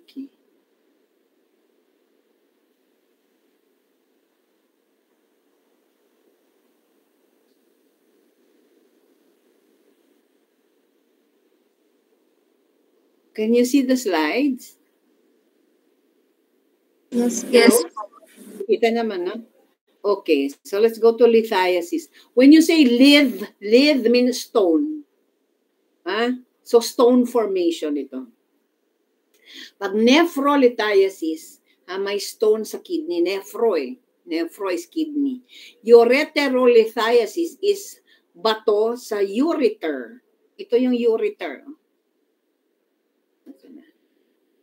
Okay. Can you see the slides? Yes. Hello? Kita naman, no? Okay, so let's go to lithiasis. When you say lith means stone. So stone formation ito. Pag nephrolithiasis, may stone sa kidney, nephro is kidney. Ureterolithiasis is bato sa ureter. Ito yung ureter.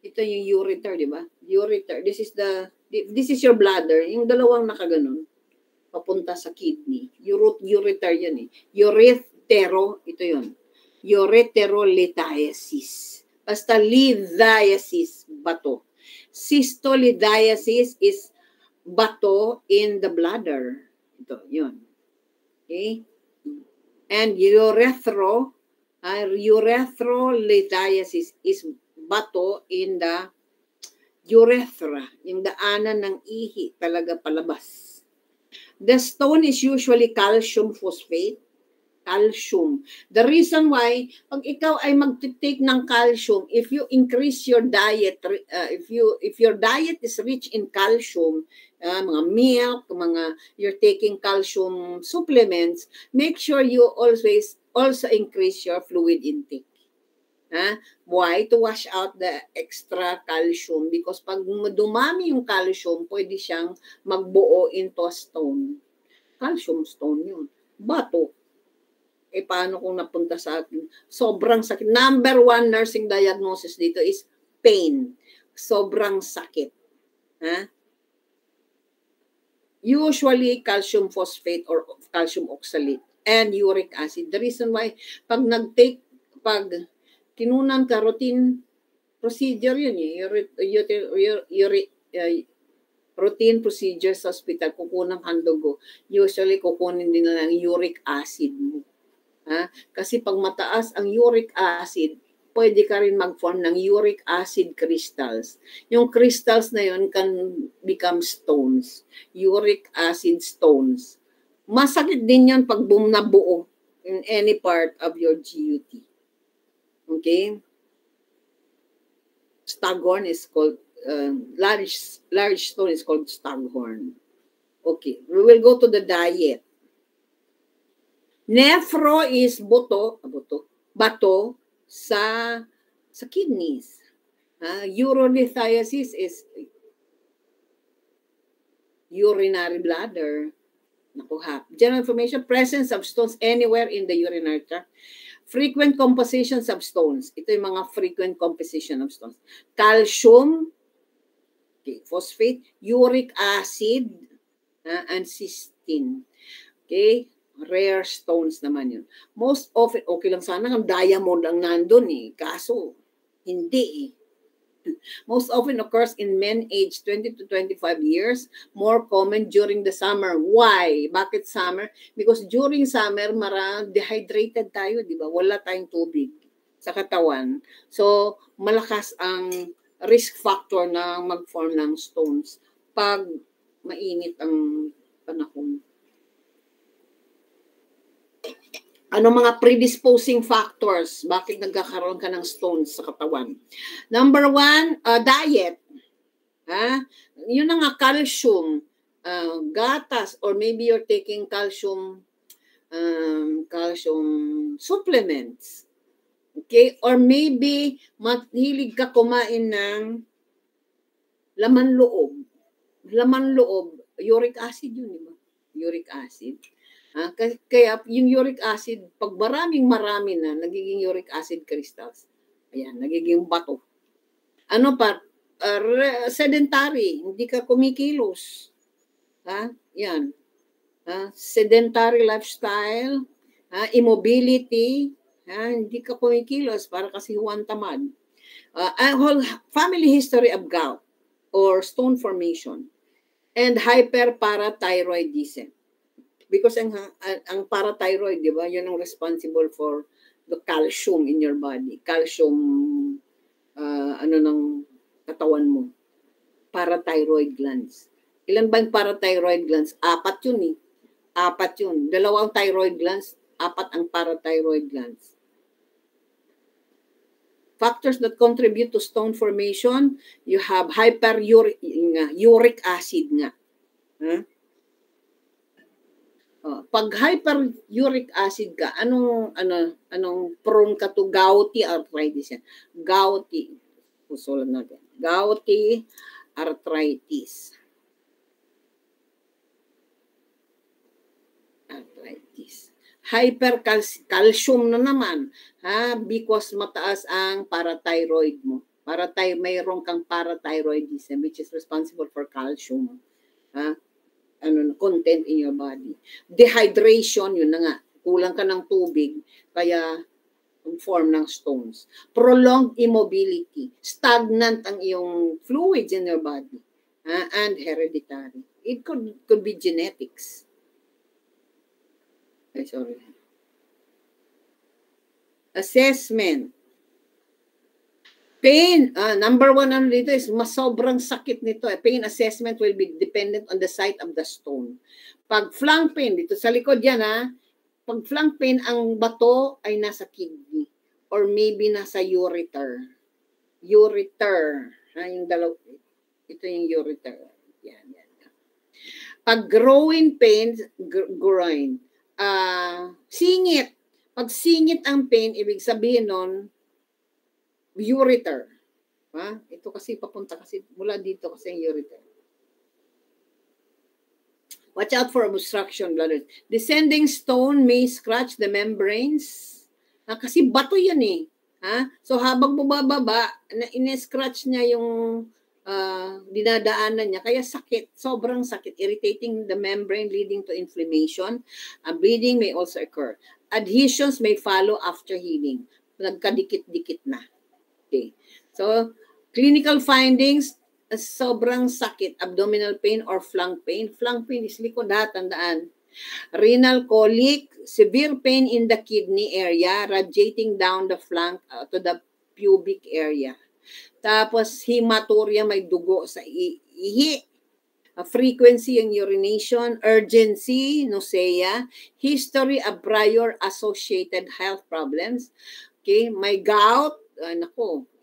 Ito yung ureter, di ba? Ureter. This is your bladder. Yung dalawang nakaganon. Papunta sa kidney. Ureter yan eh. Uretero, ito yun. Ureterolithiasis. Basta lithiasis, bato. Cystolithiasis is bato in the bladder. Ito, yun. Okay? And urethrolithiasis is bato in the urethra, yung daanan ng ihi talaga palabas. The stone is usually calcium phosphate. Calcium. The reason why, pag ikaw ay mag-take ng calcium, if you increase your diet, if your diet is rich in calcium, mga milk, you're taking calcium supplements, make sure you always also increase your fluid intake. Why? To wash out the extra calcium. Because pag dumami yung calcium, pwede siyang magbuo into a stone. Calcium stone yun. Bato. Paano kung napunta sa akin? Sobrang sakit. Number 1 nursing diagnosis dito is pain. Sobrang sakit. Usually, calcium phosphate or calcium oxalate and uric acid. The reason why, pag kinunan ka, routine procedure yun routine procedure sa hospital, kukunan kang dugo. Usually, kukunin din na ng uric acid mo. Kasi pag mataas ang uric acid, pwede ka rin mag-form ng uric acid crystals. Yung crystals na yun can become stones. Uric acid stones. Masakit din yun pag nabuo in any part of your GUT. Okay? Staghorn is called, large stone is called staghorn. Okay, we will go to the diet. Nephro is bato sa kidneys. Urolithiasis is urinary bladder. General information, presence of stones anywhere in the urinary tract. Frequent compositions of stones. Ito yung mga frequent composition of stones. Calcium, phosphate, uric acid, and cysteine. Okay? Rare stones naman yun. Most often, okay lang sana ang diamond ang nandun kaso, hindi Most often occurs in men aged 20 to 25 years, more common during the summer. Why? Bakit summer? Because during summer, dehydrated tayo, di ba? Wala tayong tubig sa katawan. So, malakas ang risk factor na mag-form ng stones pag mainit ang panahon. Ano mga predisposing factors? Bakit nagkakaroon ka ng stones sa katawan? Number 1, diet. Yun na nga, calcium, gatas, or maybe you're taking calcium supplements. Okay? Or maybe mahilig ka kumain ng laman loob. Laman loob, uric acid yun, di ba? Uric acid. Kaya yung uric acid, pag marami na, nagiging uric acid crystals. Ayan, nagiging bato. Ano pa? Sedentary, hindi ka kumikilos. Yan. Sedentary lifestyle, immobility, hindi ka kumikilos para kasi huwan tamad. Whole family history of gout or stone formation and hyperparathyroidism. Because ang parathyroid, di ba, yun ang responsible for the calcium in your body. Calcium, katawan mo. Parathyroid glands. Ilan ba yung parathyroid glands? 4 yun eh. 4 yun. 2 ang thyroid glands, 4 ang parathyroid glands. Factors that contribute to stone formation, you have uric acid nga. Huh? Pag hyperuric acid ka, anong prone ka to gouty arthritis yan? Gouty. Usulan natin. Gouty arthritis. Hypercalcium na naman, because mataas ang parathyroid mo. Mayroon kang parathyroidism which is responsible for calcium. Content in your body. Dehydration, yun na nga. Kulang ka ng tubig, kaya form ng stones. Prolonged immobility. Stagnant ang iyong fluids in your body. And hereditary. It could be genetics. Sorry. Assessment. Pain, number 1 dito is sobrang sakit nito. Pain assessment will be dependent on the site of the stone. Pag flank pain, dito sa likod yan pag flank pain, ang bato ay nasa kidney or maybe nasa ureter. Ureter. Yung dalaw, ito yung ureter. Yan. Pag groin pain, groin, singit. Pag singit ang pain, ibig sabihin nun, ureter. Ito kasi papunta kasi mula dito kasi yung ureter. Watch out for obstruction bladder. Descending stone may scratch the membranes. Kasi bato yan eh. So habang bumababa, in-scratch niya yung dinadaanan niya. Kaya sakit, sobrang sakit. Irritating the membrane leading to inflammation. Bleeding may also occur. Adhesions may follow after healing. Nagkadikit-dikit na. Okay. So, clinical findings, sobrang sakit, abdominal pain or flank pain. Flank pain is likod tandaan. Renal colic, severe pain in the kidney area, radiating down the flank to the pubic area. Tapos, hematuria, may dugo sa ihi. Frequency yung urination, urgency, nausea, history of prior associated health problems. Okay, may gout,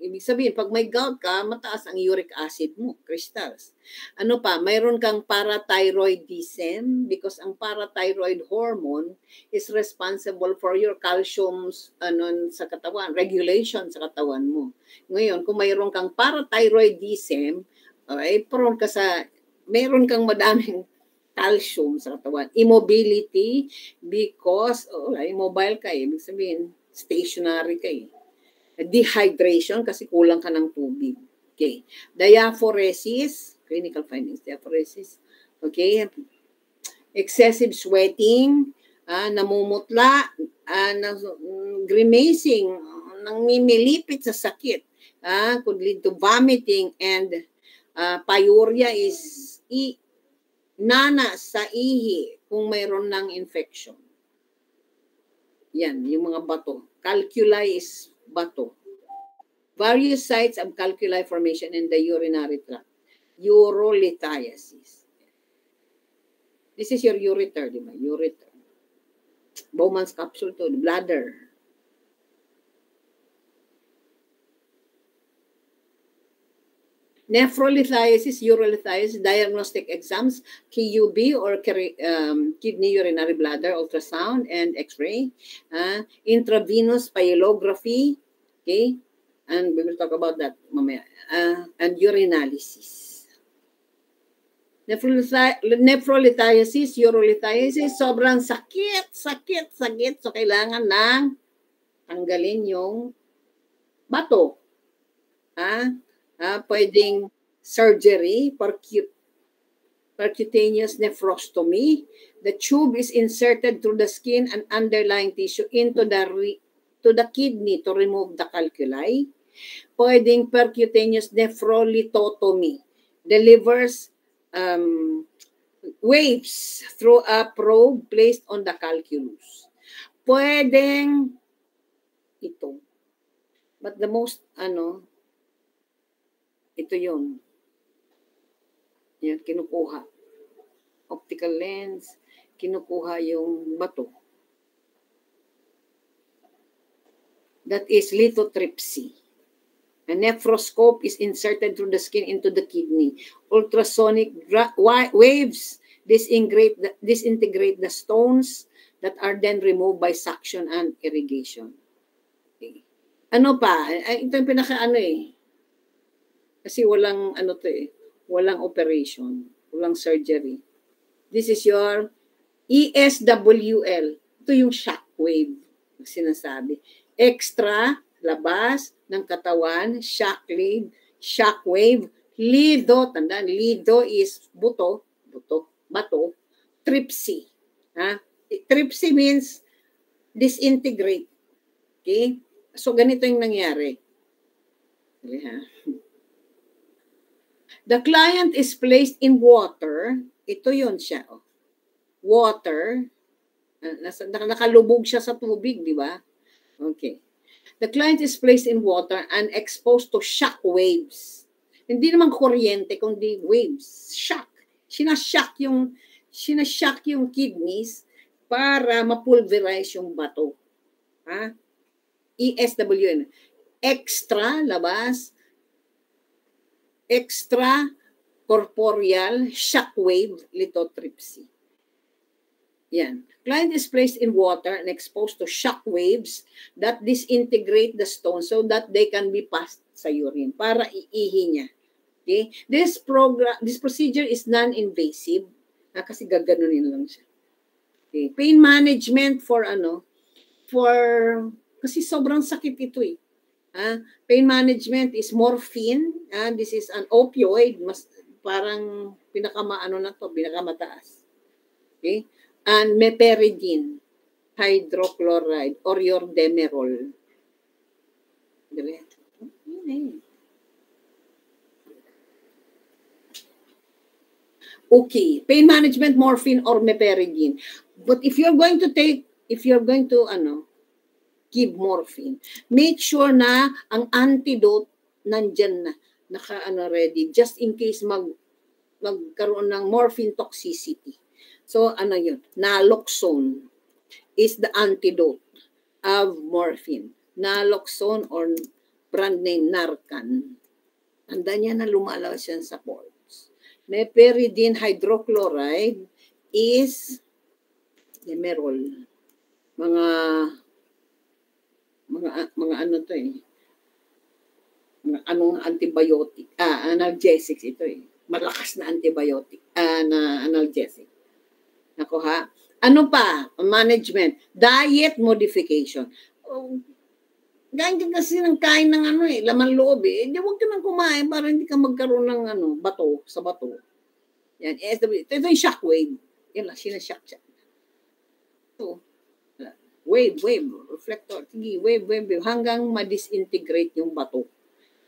ibig sabihin, pag may gout ka, mataas ang uric acid mo, crystals. Mayroon kang parathyroidism because ang parathyroid hormone is responsible for your calcium sa katawan, regulation sa katawan mo. Ngayon, kung mayroon kang parathyroidism, prone ka mayroon kang madaming calcium sa katawan. Immobility because, immobile ka ibig sabihin, stationary ka Dehydration kasi kulang ka ng tubig. Okay. Diaphoresis, clinical findings, diaphoresis. Okay. Excessive sweating, namumutla, grimacing, nangmimilipit sa sakit, could lead to vomiting and pyuria is nana sa ihi kung mayroon ng infection. Yan, yung mga bato. Calculi is bato. Various sites of calculi formation in the urinary tract. Urolithiasis. This is your ureter, di ba? Ureter. Bowman's capsule to the bladder. Nephrolithiasis, urolithiasis, diagnostic exams, KUB or kidney urinary bladder ultrasound and X-ray, intravenous pyelography, okay, and we will talk about that mamaya, and urinalysis. Nephrolithiasis, urolithiasis, sobrang sakit. So, kailangan ng tanggalin yung bato. Pwedeng surgery, percutaneous nephrostomy. The tube is inserted through the skin and underlying tissue into the kidney to remove the calculi. Pwedeng percutaneous nephrolithotomy. Delivers waves through a probe placed on the calculus. Pwedeng ito. But the most, Ito yun. Yan, kinukuha. Optical lens, kinukuha yung bato. That is lithotripsy. A nephroscope is inserted through the skin into the kidney. Ultrasonic waves disintegrate the stones that are then removed by suction and irrigation. Okay. Ano pa? Ito yung pinaka-ano eh. Kasi walang ano to eh. Walang operation. Walang surgery. This is your ESWL. Ito yung shockwave. Sinasabi. Extra, labas ng katawan, shockwave, lido, tandaan, lido is bato, tripsy. Ha? Tripsy means disintegrate. Okay? So, ganito yung nangyari. Okay, ha? The client is placed in water. Ito yun siya. Oh. Water. Nakalubog siya sa tubig, di ba? Okay. The client is placed in water and exposed to shock waves. Hindi naman kuryente, kundi waves. Shock. Sinashock yung kidneys para mapulverize yung bato. Ha? ESWN. Extra, labas. Extra corporeal shockwave lithotripsy. Yan. Client is placed in water and exposed to shock waves that disintegrate the stone so that they can be passed sa urine para iihi niya. Okay? This procedure is non-invasive. Kasi gaganunin lang siya. Okay. Pain management kasi sobrang sakit ito eh. Pain management is morphine. This is an opioid. Parang pinakamataas. Okay? And meperidine, hydrochloride, or your Demerol. Okay, pain management, morphine, or meperidine. But if you're going to give morphine, make sure na ang antidote nandyan na, ready, just in case magkaroon ng morphine toxicity. So, yun? Naloxone is the antidote of morphine. Naloxone or brand name Narcan. Tandaan niya na lumalabas yan sa pores. Meperidine hydrochloride is Demerol. Mga ano to eh. Mga anong antibiotic. Analgesics ito eh. Malakas na antibiotic. Na analgesic. Ako ha. Ano pa? Management. Diet modification. Kain ka kasi ng kain ng laman loob eh. Hindi, huwag ka nang kumain para hindi ka magkaroon ng bato sa bato. Yan. Ito yung shockwave. Yan lang, sinashock siya. So, wave, reflector. Sige, wave. Hanggang ma-disintegrate yung bato.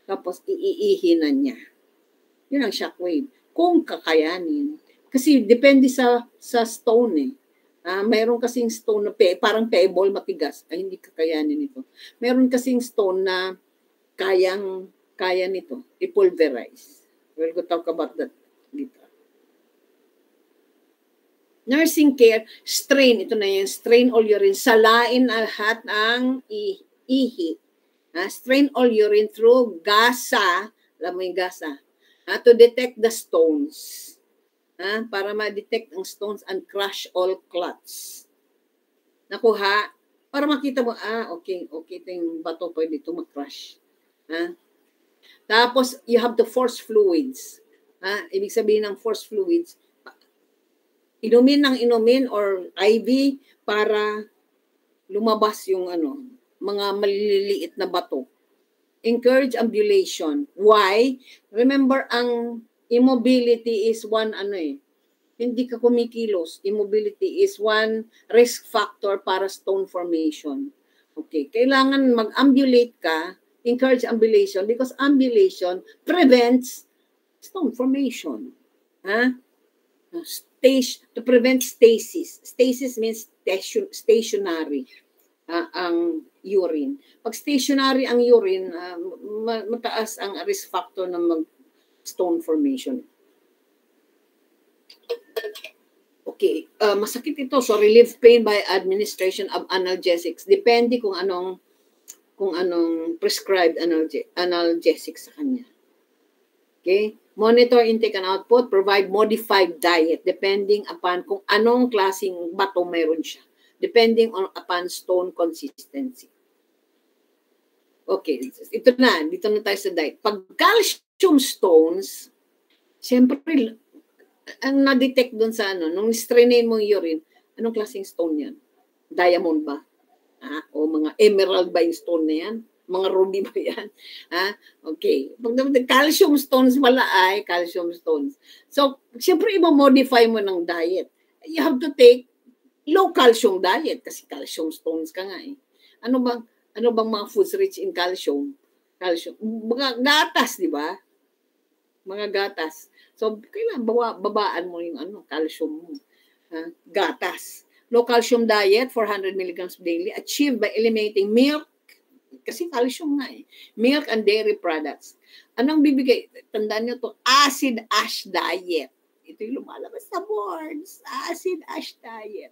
Tapos, iihinan niya. Yun ang shockwave. Kung kakayanin. Kasi depende sa stone eh. Mayroon kasing stone na parang pebble matigas. Hindi kakayanin ito. Mayroon kasing stone na kaya nito i-pulverize. We'll go talk about that later. Nursing care, strain. Ito na yung strain all urine. Salain lahat ang ihi. Strain all urine through gasa. Alam mo yung gasa. To detect the stones. Para ma-detect ang stones and crush all clots. Nakuha, para makita mo, okay, ito yung bato, pwede ito mag-crush. Tapos, you have the force fluids. Ibig sabihin ng force fluids, inumin or IV para lumabas yung mga maliliit na bato. Encourage ambulation. Why? Remember, ang immobility is one hindi ka kumikilos. Immobility is one risk factor para stone formation. Okay, kailangan mag-ambulate ka, encourage ambulation because ambulation prevents stone formation. To prevent stasis. Stasis means stationary ang urine. Pag stationary ang urine, mataas ang risk factor na stone formation. Okay, masakit ito. So, relieve pain by administration of analgesics. Depende kung anong prescribed analgesics sa kanya. Okay? Monitor intake and output, provide modified diet depending upon kung anong klaseng bato meron siya. Depending upon stone consistency. Okay, dito na tayo sa diet. Pag calcium stones, siyempre, ang na-detect doon sa nung strainin mo yung urine, anong klaseng stone yan? Diamond ba? O mga emerald ba yung stone na yan? Mga ruby ba yan? Okay. Pag calcium stones wala ay calcium stones. So, siyempre i-modify mo ng diet. You have to take low calcium diet kasi calcium stones ka nga eh. Ano bang mga foods rich in calcium? Mga gatas, di ba? Mga gatas. So, kailangan babaan mo yung calcium mo. Gatas. Low calcium diet, 400 milligrams daily, achieved by eliminating milk, kasi calcium nga eh. Milk and dairy products. Anong bibigay? Tandaan nyo to, acid ash diet. Ito yung lumalabas sa boards. Acid ash diet.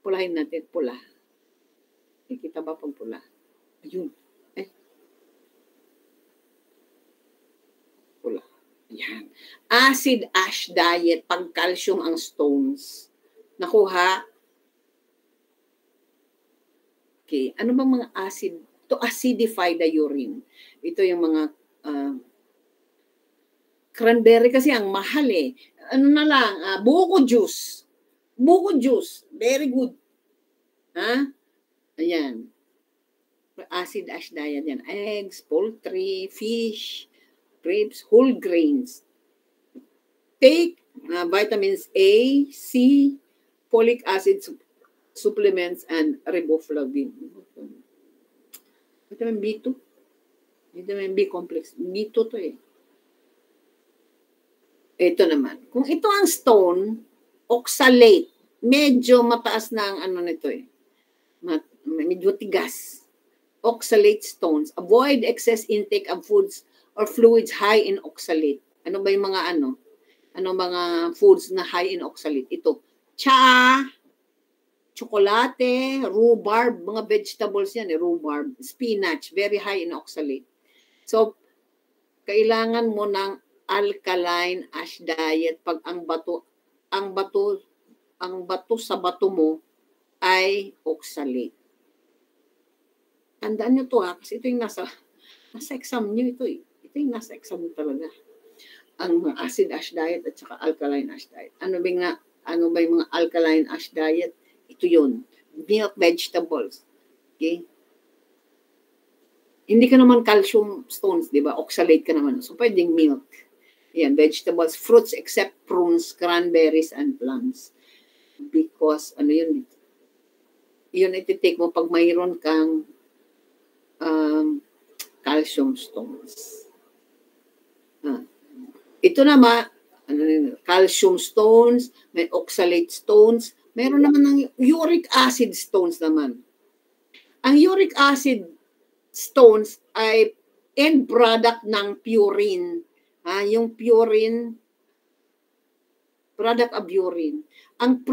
Pulahin natin. Pula. Kita ba pag pula? Ayun. Pula. Yan. Acid ash diet. Pag calcium ang stones. Nakuha? Okay. Ano bang mga acid? To acidify the urine. Ito yung mga cranberry kasi ang mahal eh. Ano na lang, buko juice. Buko juice. Very good. Ayan. Acid ash diet yan. Eggs, poultry, fish, grapes, whole grains. Take vitamins A, C, folic acid supplements, and riboflavin. Vitamin B2. Vitamin B complex. B2 to eh. Ito naman. Kung ito ang stone, oxalate. Medyo mataas na ang nito eh. Medyo tigas. Oxalate stones. Avoid excess intake of foods or fluids high in oxalate. Ano ba yung mga Ano mga foods na high in oxalate? Ito. Tsaa, tsokolate, rhubarb, mga vegetables yan, rhubarb, spinach, very high in oxalate. So, kailangan mo ng alkaline ash diet pag ang bato sa bato mo ay oxalate. Tandaan nyo to kasi ito yung nasa exam nyo ito eh. Ito yung nasa exam nyo talaga. Ang mga acid ash diet at saka alkaline ash diet. Ano ba yung mga alkaline ash diet? Ito yun. Milk, vegetables. Okay? Hindi ka naman calcium stones, di ba? Oxalate ka naman. So, pwedeng milk. Ayan, vegetables, fruits except prunes, cranberries, and plums. Because, yun iti-take mo pag mayroon kang calcium stones. Ito naman, calcium stones, may oxalate stones, meron naman ng uric acid stones naman. Ang uric acid stones ay end product ng purine. Yung purine, product of urine. Ang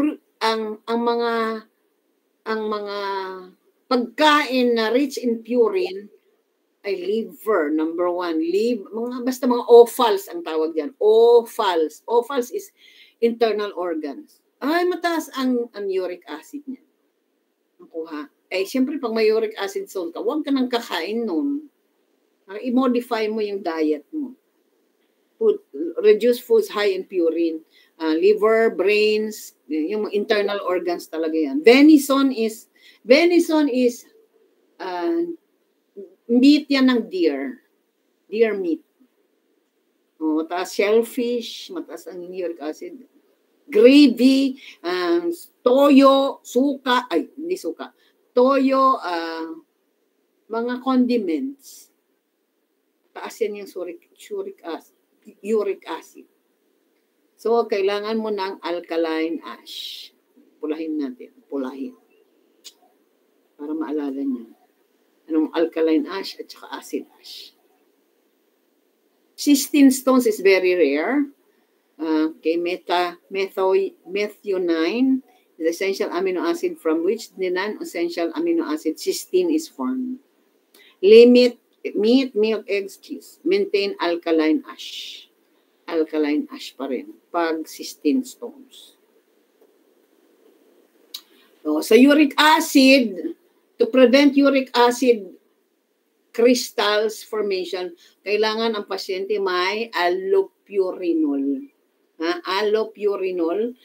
mga pagkain na rich in purine ay liver, number 1. Basta mga offals ang tawag diyan. Offals. Offals is internal organs. Ay, mataas ang uric acid niya. Nakuha. Siyempre, pag may uric acid zone ka, huwag ka nang kakain nun. I-modify mo yung diet mo. Reduce foods high in purine. Liver, brains, yung internal organs talaga yan. Venison is meat yan ng deer. Deer meat. Mataas shellfish, mataas ang uric acid. Gravy, toyo, suka, hindi suka. Toyo, mga condiments. Taas yan yung uric acid. So, kailangan mo ng alkaline ash. Pulahin natin. Pulahin. Para maalala niyo. Anong alkaline ash at saka acid ash. Cystine stones is very rare. Okay, methionine is essential amino acid from which the non-essential amino acid cysteine is formed. Limit meat, milk, eggs, cheese. Maintain alkaline ash. Alkaline ash pa rin pag cystine stones. So, sa uric acid, to prevent uric acid crystals formation, kailangan ang pasyente may allopurinol. Allopurinol,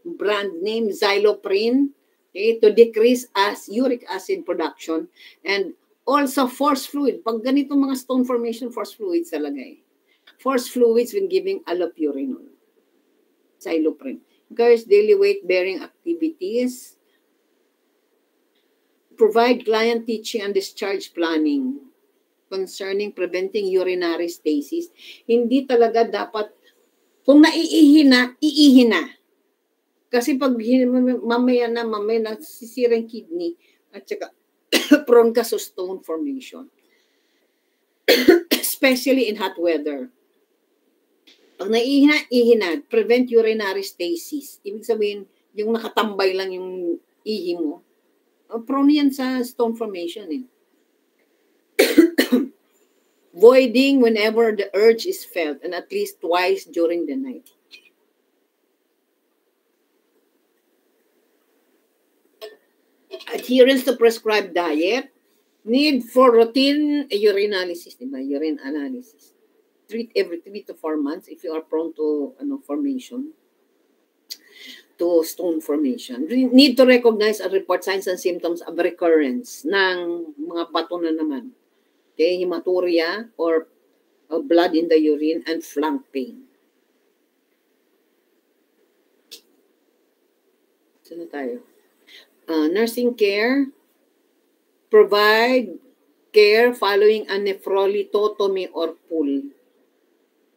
brand name Zyloprin, okay, to decrease uric acid production, and also force fluid. Pag ganitong mga stone formation, force fluids talaga eh. Force fluids when giving allopurinol. Zyloprin. Encourage daily weight-bearing activities. Provide client teaching and discharge planning concerning preventing urinary stasis. Hindi talaga dapat, kung naiihi na, iihi na. Kasi pag mamaya na sisira yung kidney at saka prone ka sa stone formation. Especially in hot weather. Pag naiihi na, prevent urinary stasis. Ibig sabihin, yung nakatambay lang yung ihi mo. Prone yan sa stone formation eh. Voiding whenever the urge is felt and at least twice during the night. Adherence to prescribed diet. Need for routine urinalysis, diba? Urine analysis. Treat every 3 to 4 months if you are prone to formation. To stone formation. Need to recognize and report signs and symptoms of recurrence ng mga bato na naman. Okay, hematuria or blood in the urine and flank pain. Saan tayo? Nursing care. Provide care following a nephrolithotomy or pull.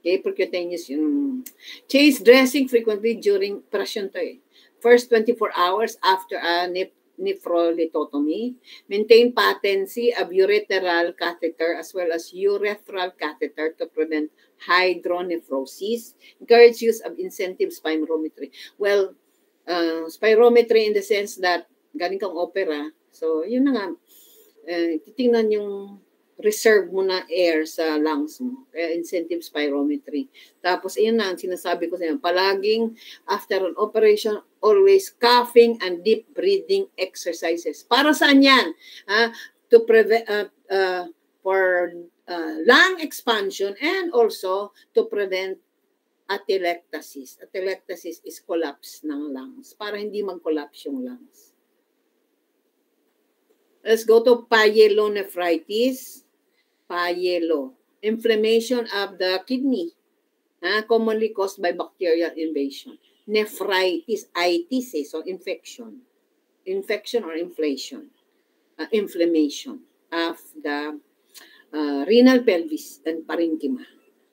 Okay, percutaneous yung change dressing frequently during operasyon to eh. First 24 hours after a nephrolithotomy. Maintain patency of ureteral catheter as well as urethral catheter to prevent hydronephrosis. Encourage use of incentive spirometry. Well, spirometry in the sense that galing kang opera. So, yun na nga. Titingnan yung reserve mo na air sa lungs mo. Kaya incentive spirometry. Tapos, ayun na ang sinasabi ko sa inyo. Palaging, after an operation, always coughing and deep breathing exercises. Para saan yan? To prevent, for lung expansion and also to prevent atelectasis. Atelectasis is collapse ng lungs. Para hindi mag-collapse yung lungs. Let's go to pyelonephritis. Pyelo. Inflammation of the kidney. Commonly caused by bacterial invasion. Nephritis. Itis eh. So, infection. Infection or inflation. Inflammation of the renal pelvis and parenchyma.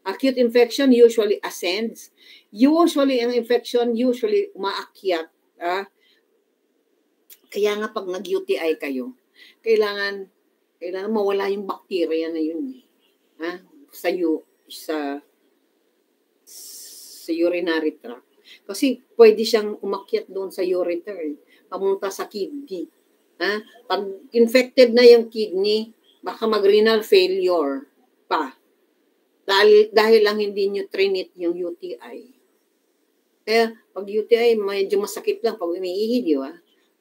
Acute infection usually ascends. Usually, ang infection usually umaakyat. Kaya nga pag nag-UTI kayo, kailangan mawala yung bacteria na yun sa urinary tract. Kasi pwede siyang umakyat doon sa ureter, pamunta sa kidney. Pag infected na yung kidney, baka mag-renal failure pa. Dahil lang hindi nyo trinit yung UTI. Kaya pag UTI, medyo masakit lang pag umiihi, di ba?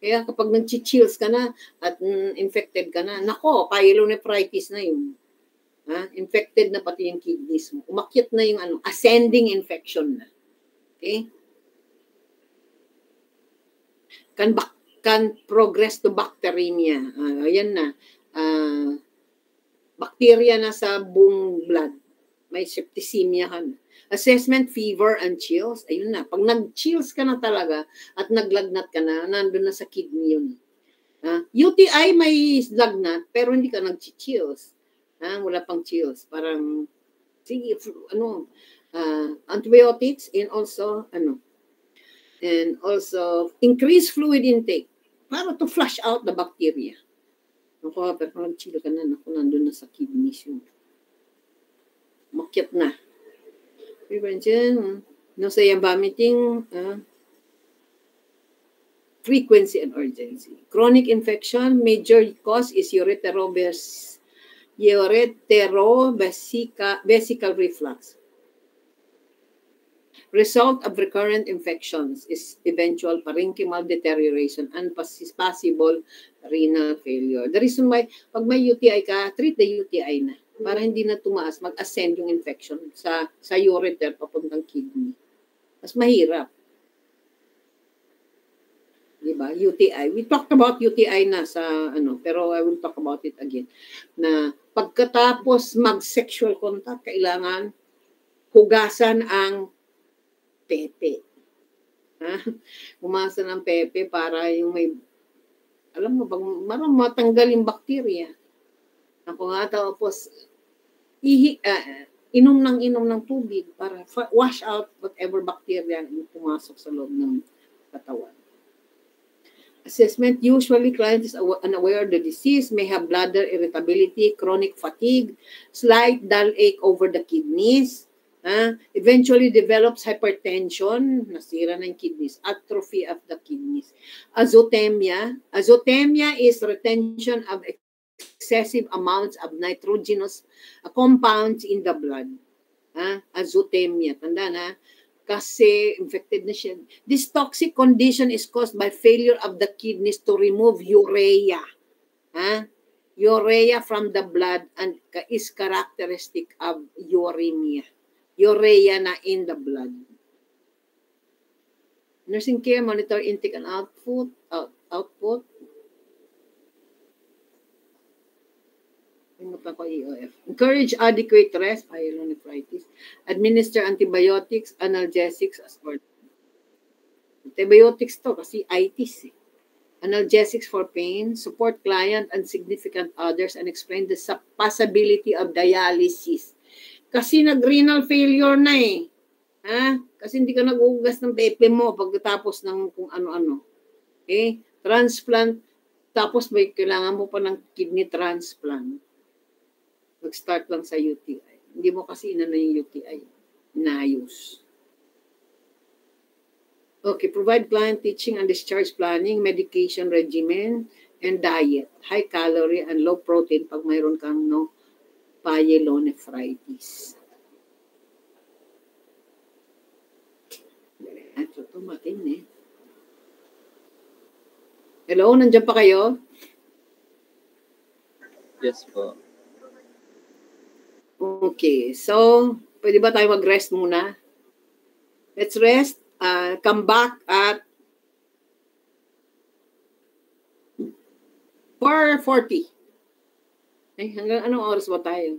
Kaya kapag nag-chills ka na at infected ka na, nako, pyelonephritis na yun. Infected na pati yung kidneys mo. Umakyat na yung ascending infection na. Okay? Can progress to bacteremia. Ayan na. Bacteria na sa buong blood. May septicemia ka na. Assessment, fever, and chills. Ayun na. Pag nag-chills ka na talaga at naglagnat ka na, nandun na sa kidney yun. UTI may lagnat, pero hindi ka nag-chills. Wala pang chills. Parang, sige, antibiotics and also, increase fluid intake para to flush out the bacteria. Pero nag-chill ka na, nandun na sa kidneys yun. Makyat na. Prevention, no sayang vomiting, frequency and urgency. Chronic infection, major cause is ureterovesical reflux. Result of recurrent infections is eventual parenchymal deterioration and possible renal failure. The reason why, pag may UTI ka, treat the UTI na. Para hindi na tumaas, mag-ascend yung infection sa ureter papuntang kidney. Mas mahirap. Diba? UTI. We talked about UTI na sa pero I will talk about it again. Na pagkatapos mag-sexual contact, kailangan hugasan ang pepe. Umasa ng pepe para yung may, alam mo, marang matanggal yung bakterya. Ako nga tapos, inom ng tubig para wash out whatever bacteria yung pumasok sa loob ng katawan. Assessment, usually client is unaware of the disease, may have bladder irritability, chronic fatigue, slight dull ache over the kidneys, eventually develops hypertension, nasira ng kidneys, atrophy of the kidneys. Azotemia is retention of excessive amounts of nitrogenous compounds in the blood. Azotemia, tanda na, kasi infected na siya. This toxic condition is caused by failure of the kidneys to remove urea. Urea from the blood and is characteristic of uremia. Urea na in the blood. Nursing care, monitor intake and output. Encourage adequate rest, pyelonephritis. Administer antibiotics, analgesics as for antibiotics to kasi itis. Analgesics for pain, support client and significant others and explain the possibility of dialysis. Kasi nag-renal failure na eh. Kasi hindi ka nag-ugas ng pepe mo pagkatapos ng kung ano-ano. Okay? Transplant, tapos may kailangan mo pa ng kidney transplant. Mag-start lang sa UTI. Hindi mo kasi inano yung UTI. Inayos. Okay, provide client teaching and discharge planning, medication regimen, and diet. High calorie and low protein pag mayroon kang pyelonephritis. Ito tumatin eh. Hello, nandiyan pa kayo? Yes po. Okay, so, pwede ba tayo mag-rest muna? Let's rest. Come back at 4:40. Hanggang anong oras ba tayo?